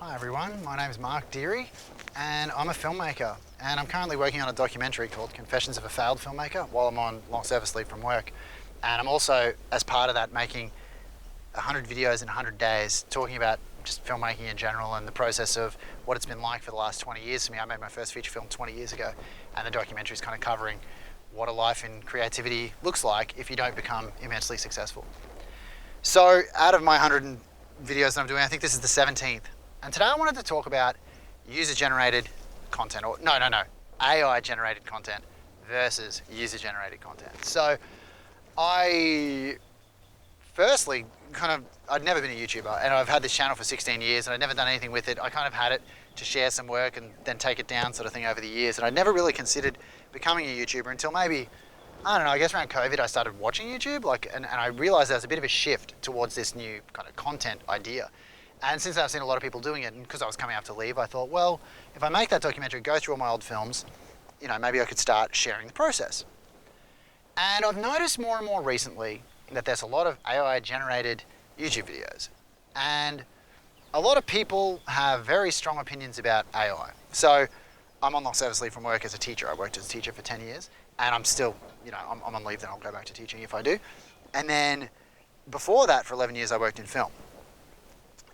Hi everyone, my name is Mark Deere and I'm a filmmaker, and I'm currently working on a documentary called Confessions of a Failed Filmmaker while I'm on long service leave from work. And I'm also, as part of that, making 100 videos in 100 days talking about just filmmaking in general and the process of what it's been like for the last 20 years for me. I made my first feature film 20 years ago, and the documentary is kind of covering what a life in creativity looks like if you don't become immensely successful. So out of my 100 videos that I'm doing, I think this is the 17th. And today I wanted to talk about user-generated content, or no, AI-generated content versus user-generated content. So firstly, I'd never been a YouTuber, and I've had this channel for 16 years and I'd never done anything with it. I kind of had it to share some work and then take it down sort of thing over the years. And I never really considered becoming a YouTuber until maybe, I don't know, I guess around COVID I started watching YouTube, and I realized there was a bit of a shift towards this new kind of content idea. And since I've seen a lot of people doing it, and because I was coming up to leave, I thought, well, if I make that documentary, go through all my old films, maybe I could start sharing the process. And I've noticed more and more recently that there's a lot of AI-generated YouTube videos. And a lot of people have very strong opinions about AI. So I'm on long service leave from work as a teacher. I worked as a teacher for 10 years, and I'm still, I'm on leave, then I'll go back to teaching if I do. And then before that, for 11 years, I worked in film.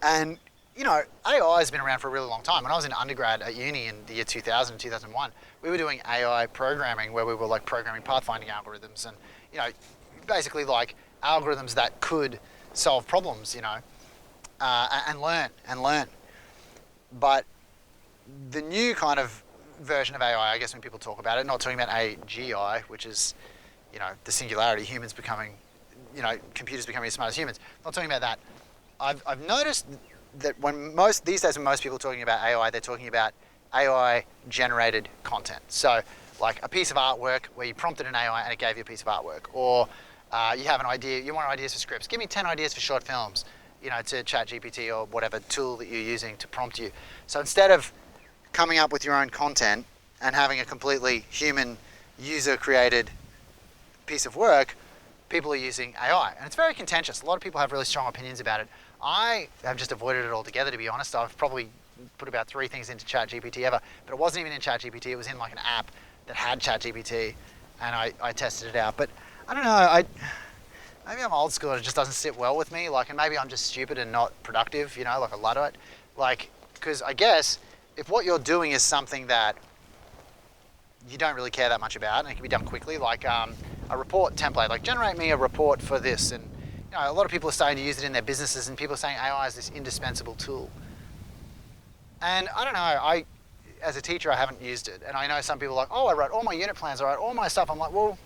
And, AI has been around for a really long time. When I was in undergrad at uni in the year 2000, 2001, we were doing AI programming where we were programming pathfinding algorithms and, basically algorithms that could solve problems, and learn. But the new kind of version of AI, I guess when people talk about it, not talking about AGI, which is, the singularity, humans becoming, computers becoming as smart as humans, not talking about that. I've noticed that these days when most people are talking about AI, they're talking about AI-generated content. So like a piece of artwork where you prompted an AI and it gave you a piece of artwork, or you have an idea, you want ideas for scripts. Give me 10 ideas for short films, to ChatGPT or whatever tool that you're using to prompt you. So instead of coming up with your own content and having a completely human user-created piece of work, people are using AI. And it's very contentious. A lot of people have really strong opinions about it. I have just avoided it altogether, to be honest. I've probably put about 3 things into ChatGPT ever, but it wasn't even in ChatGPT. It was in an app that had ChatGPT, and I tested it out. But I don't know, maybe I'm old school and it just doesn't sit well with me. And maybe I'm just stupid and not productive, a Luddite. Because I guess if what you're doing is something that you don't really care that much about and it can be done quickly, a report template, generate me a report for this. And a lot of people are starting to use it in their businesses, and people are saying AI is this indispensable tool. And I don't know, as a teacher, I haven't used it. And I know some people are like, oh, I wrote all my unit plans, I wrote all my stuff. I'm like, well,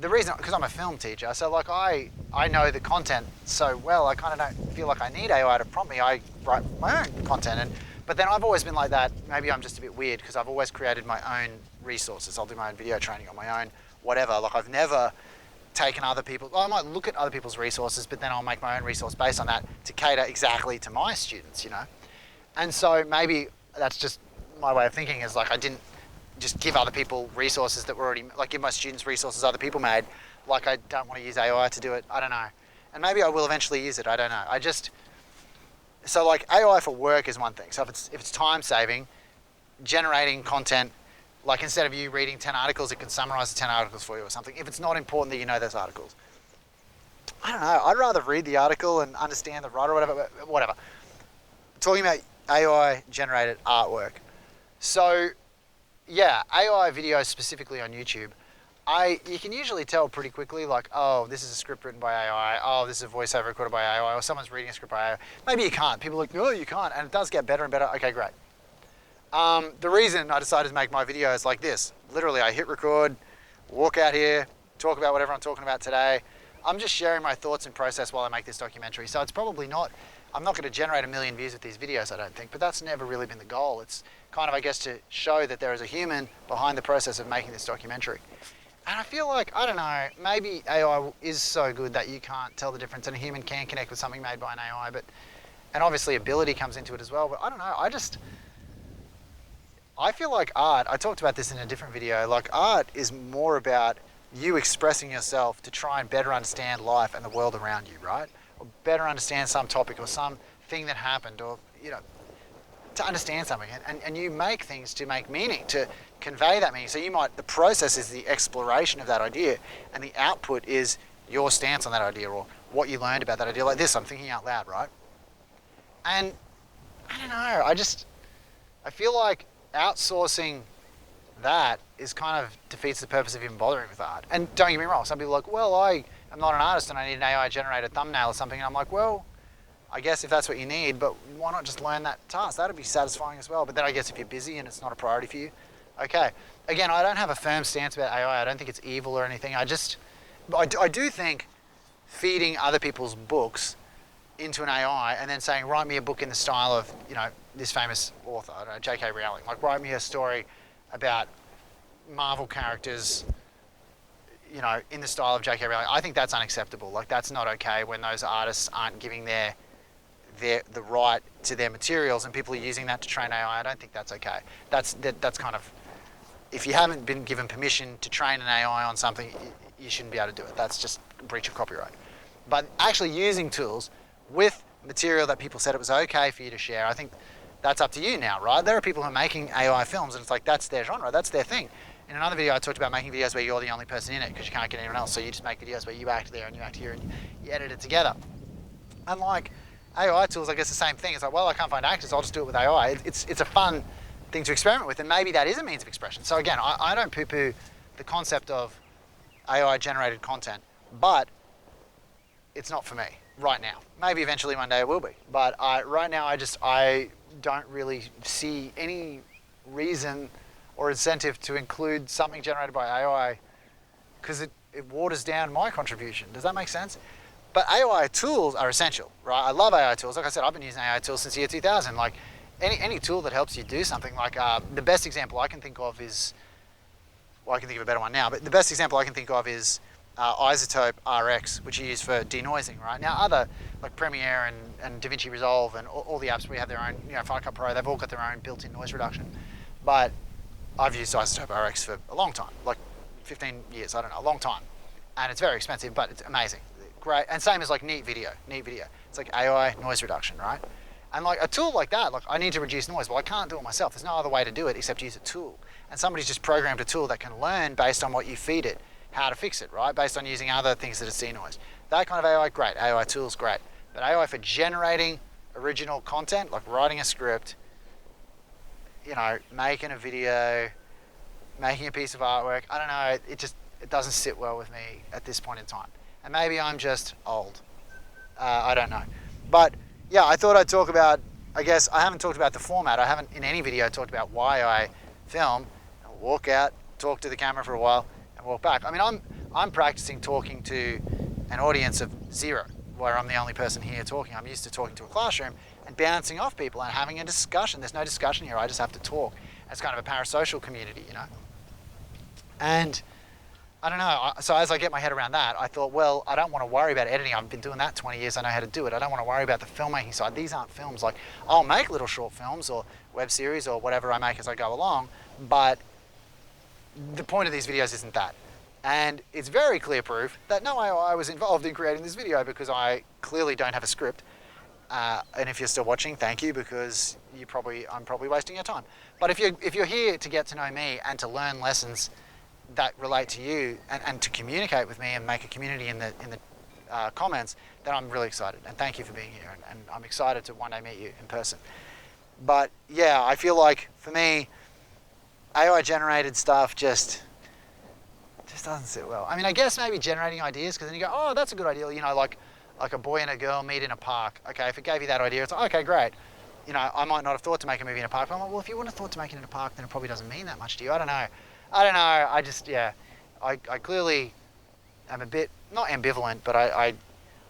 the reason, because I'm a film teacher, so I know the content so well, I kind of don't feel like I need AI to prompt me. I write my own content. But then I've always been like that. Maybe I'm just a bit weird because I've always created my own resources. I'll do my own video training on my own, whatever. I've never taken other people's, I might look at other people's resources, but then I'll make my own resource based on that to cater exactly to my students, And so maybe that's just my way of thinking, is I didn't just give other people resources that were already, give my students resources other people made. I don't want to use AI to do it. I don't know. And maybe I will eventually use it. I don't know. So AI for work is one thing. So if it's time saving, generating content, instead of you reading 10 articles, it can summarize the 10 articles for you or something. If it's not important that you know those articles. I don't know. I'd rather read the article and understand the writer or whatever. Talking about AI generated artwork. So yeah, AI videos specifically on YouTube, you can usually tell pretty quickly, oh, this is a script written by AI, oh, this is a voiceover recorded by AI, or someone's reading a script by AI. Maybe you can't. People are like, no, you can't. And it does get better and better. Okay, great. The reason I decided to make my videos like this, literally I hit record, walk out here, talk about whatever I'm talking about today. I'm just sharing my thoughts and process while I make this documentary. So it's probably I'm not going to generate 1 million views with these videos, I don't think, but that's never really been the goal. It's kind of, I guess, to show that there is a human behind the process of making this documentary. And I feel I don't know, maybe AI is so good that you can't tell the difference, and a human can connect with something made by an AI, and obviously ability comes into it as well, but I don't know, I feel like art, I talked about this in a different video, art is more about you expressing yourself to try and better understand life and the world around you, right? Or better understand some topic or some thing that happened, or, to understand something, and you make things to make meaning, to convey that meaning. So the process is the exploration of that idea, and the output is your stance on that idea or what you learned about that idea. Like this, I'm thinking out loud, right? And I don't know, I feel like outsourcing that is kind of defeats the purpose of even bothering with art. And don't get me wrong, some people are like, well, I am not an artist and I need an AI generated thumbnail or something. And I'm like, well, I guess if that's what you need, but why not just learn that task? That'd be satisfying as well. But then I guess if you're busy and it's not a priority for you, okay. Again, I don't have a firm stance about AI. I don't think it's evil or anything. I do think feeding other people's books into an AI and then saying, write me a book in the style of, this famous author, I don't know, J.K. Rowling. Like, write me a story about Marvel characters, in the style of J.K. Rowling. I think that's unacceptable. Like, that's not okay when those artists aren't giving the right to their materials and people are using that to train AI. I don't think that's okay. That's kind of, if you haven't been given permission to train an AI on something, you shouldn't be able to do it. That's just a breach of copyright. But actually using tools with material that people said it was okay for you to share, I think that's up to you now, right? There are people who are making AI films and it's like, that's their genre, that's their thing. In another video, I talked about making videos where you're the only person in it because you can't get anyone else. So you just make videos where you act there and you act here and you edit it together. And like AI tools, I guess the same thing. It's like, well, I can't find actors, I'll just do it with AI. It's a fun thing to experiment with, and maybe that is a means of expression. So again, I don't poo-poo the concept of AI generated content, but it's not for me right now. Maybe eventually one day it will be. But right now I don't really see any reason or incentive to include something generated by AI because it waters down my contribution. Does that make sense? But AI tools are essential, right? I love AI tools. Like I said, I've been using AI tools since the year 2000. Like any tool that helps you do something, like the best example I can think of is, well, I can think of a better one now, but the best example I can think of is Isotope RX, which you use for denoising, right? Now other, like Premiere and DaVinci Resolve and all the apps, we have their own, Final Cut Pro, they've all got their own built-in noise reduction. But I've used Isotope RX for a long time, like 15 years, I don't know, a long time. And it's very expensive, but it's amazing. Great. And same as like Neat Video. It's like AI noise reduction, right? And like a tool like that, like I need to reduce noise. Well, I can't do it myself. There's no other way to do it except use a tool. And somebody's just programmed a tool that can learn based on what you feed it, how to fix it, right? Based on using other things that it's denoise. That kind of AI, great. AI tools, great. But AI for generating original content, like writing a script, making a video, making a piece of artwork, I don't know, it doesn't sit well with me at this point in time. And maybe I'm just old. I don't know. But yeah, I thought I'd talk about, I guess I haven't talked about the format. I haven't in any video talked about why I film. I'll walk out, talk to the camera for a while and walk back. I mean, I'm practicing talking to an audience of 0, where I'm the only person here talking. I'm used to talking to a classroom and bouncing off people and having a discussion. There's no discussion here, I just have to talk. It's kind of a parasocial community, And I don't know, so as I get my head around that, I thought, well, I don't want to worry about editing. I've been doing that 20 years, I know how to do it. I don't want to worry about the filmmaking side. These aren't films. Like, I'll make little short films or web series or whatever I make as I go along, but the point of these videos isn't that. And it's very clear proof that no, I was involved in creating this video because I clearly don't have a script. And if you're still watching, thank you, because I'm probably wasting your time. But if you're here to get to know me and to learn lessons that relate to you and to communicate with me and make a community in the comments, then I'm really excited. And thank you for being here. And I'm excited to one day meet you in person. But yeah, I feel like for me, AI generated stuff just doesn't sit well. I mean, I guess maybe generating ideas, because then you go, oh, that's a good idea. Like a boy and a girl meet in a park. Okay, if it gave you that idea, it's like, okay, great. I might not have thought to make a movie in a park. But I'm like, well, if you wouldn't have thought to make it in a park, then it probably doesn't mean that much to you. I don't know. I clearly am a bit, not ambivalent, but I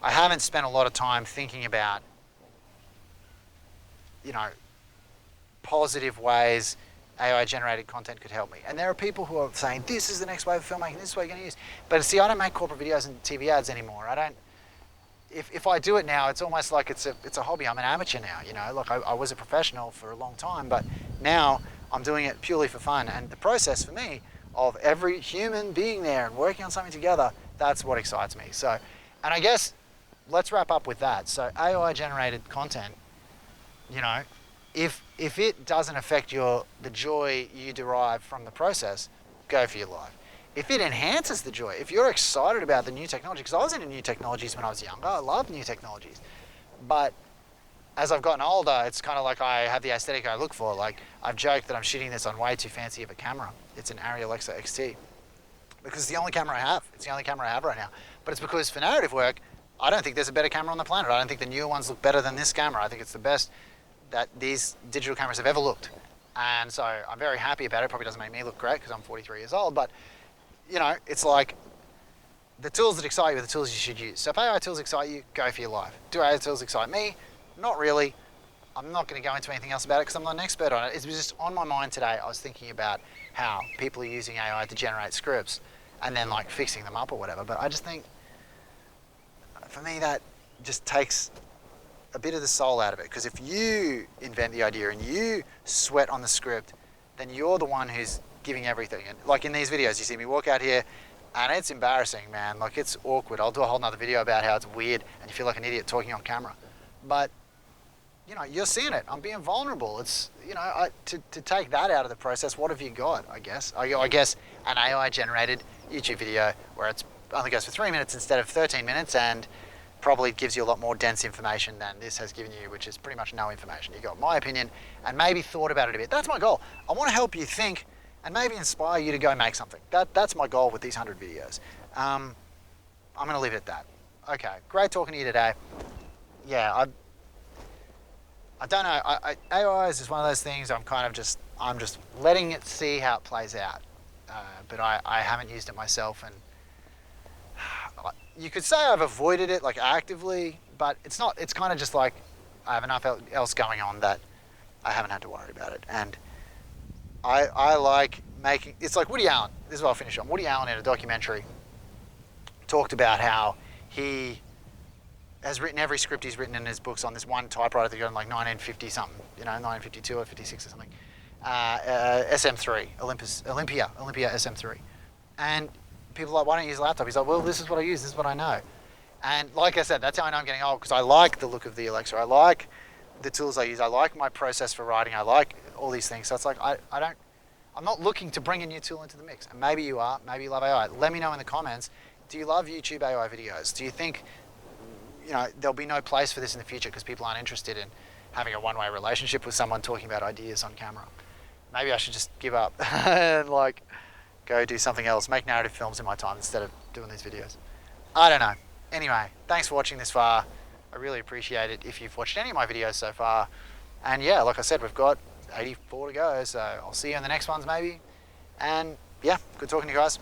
haven't spent a lot of time thinking about, positive ways AI generated content could help me. And there are people who are saying, this is the next wave of filmmaking, this is what you're gonna use. But see, I don't make corporate videos and TV ads anymore. If I do it now, it's almost like it's a hobby. I'm an amateur now, Like I was a professional for a long time, but now I'm doing it purely for fun. And the process for me of every human being there and working on something together, that's what excites me. So, and I guess let's wrap up with that. So AI generated content, if it doesn't affect the joy you derive from the process, go for your life. If it enhances the joy, if you're excited about the new technology, because I was into new technologies when I was younger, I loved new technologies, but as I've gotten older, it's kind of like I have the aesthetic I look for. Like, I've joked that I'm shooting this on way too fancy of a camera. It's an Arri Alexa XT, because it's the only camera I have. It's the only camera I have right now. But it's because for narrative work, I don't think there's a better camera on the planet. I don't think the newer ones look better than this camera. I think it's the best that these digital cameras have ever looked. And so I'm very happy about it. Probably doesn't make me look great because I'm 43 years old, but you know, it's like the tools that excite you are the tools you should use. So if AI tools excite you, go for your life. Do AI tools excite me? Not really. I'm not going to go into anything else about it because I'm not an expert on it. It was just on my mind today. I was thinking about how people are using AI to generate scripts and then like fixing them up or whatever. But I just think, for me, that just takes a bit of the soul out of it. Because if you invent the idea and you sweat on the script, then you're the one who's giving everything. And like in these videos, you see me walk out here and it's embarrassing, man. Like, it's awkward. I'll do a whole nother video about how it's weird and you feel like an idiot talking on camera. But you know, you're seeing it. I'm being vulnerable. It's, you know, to take that out of the process, what have you got, I guess? I guess an AI-generated YouTube video where it only goes for 3 minutes instead of 13 minutes and probably gives you a lot more dense information than this has given you, which is pretty much no information. You got my opinion and maybe thought about it a bit. That's my goal. I want to help you think and maybe inspire you to go make something. That's my goal with these 100 videos. I'm going to leave it at that. Okay, great talking to you today. Yeah, I don't know. AI is just one of those things. I'm just letting it see how it plays out. But I haven't used it myself, and you could say I've avoided it like actively, but it's not. It's kind of just like I have enough else going on that I haven't had to worry about it. And I like making. It's like Woody Allen. This is what I'll finish on. Woody Allen in a documentary talked about how he has written every script he's written in his books on this one typewriter that got in like 1950 something, you know, 1952 or 56 or something. SM3, Olympia SM3. And people are like, why don't you use a laptop? He's like, well, this is what I use, this is what I know. And like I said, that's how I know I'm getting old, because I like the look of the Alexa, I like the tools I use, I like my process for writing, I like all these things. So it's like, I'm not looking to bring a new tool into the mix. And maybe you are, maybe you love AI. Let me know in the comments, do you love YouTube AI videos? Do you think, you know, there'll be no place for this in the future because people aren't interested in having a one-way relationship with someone talking about ideas on camera? Maybe I should just give up and like go do something else, make narrative films in my time instead of doing these videos. I don't know. Anyway, thanks for watching this far. I really appreciate it if you've watched any of my videos so far. And yeah, like I said, we've got 84 to go, so I'll see you in the next ones maybe. And yeah, good talking to you guys.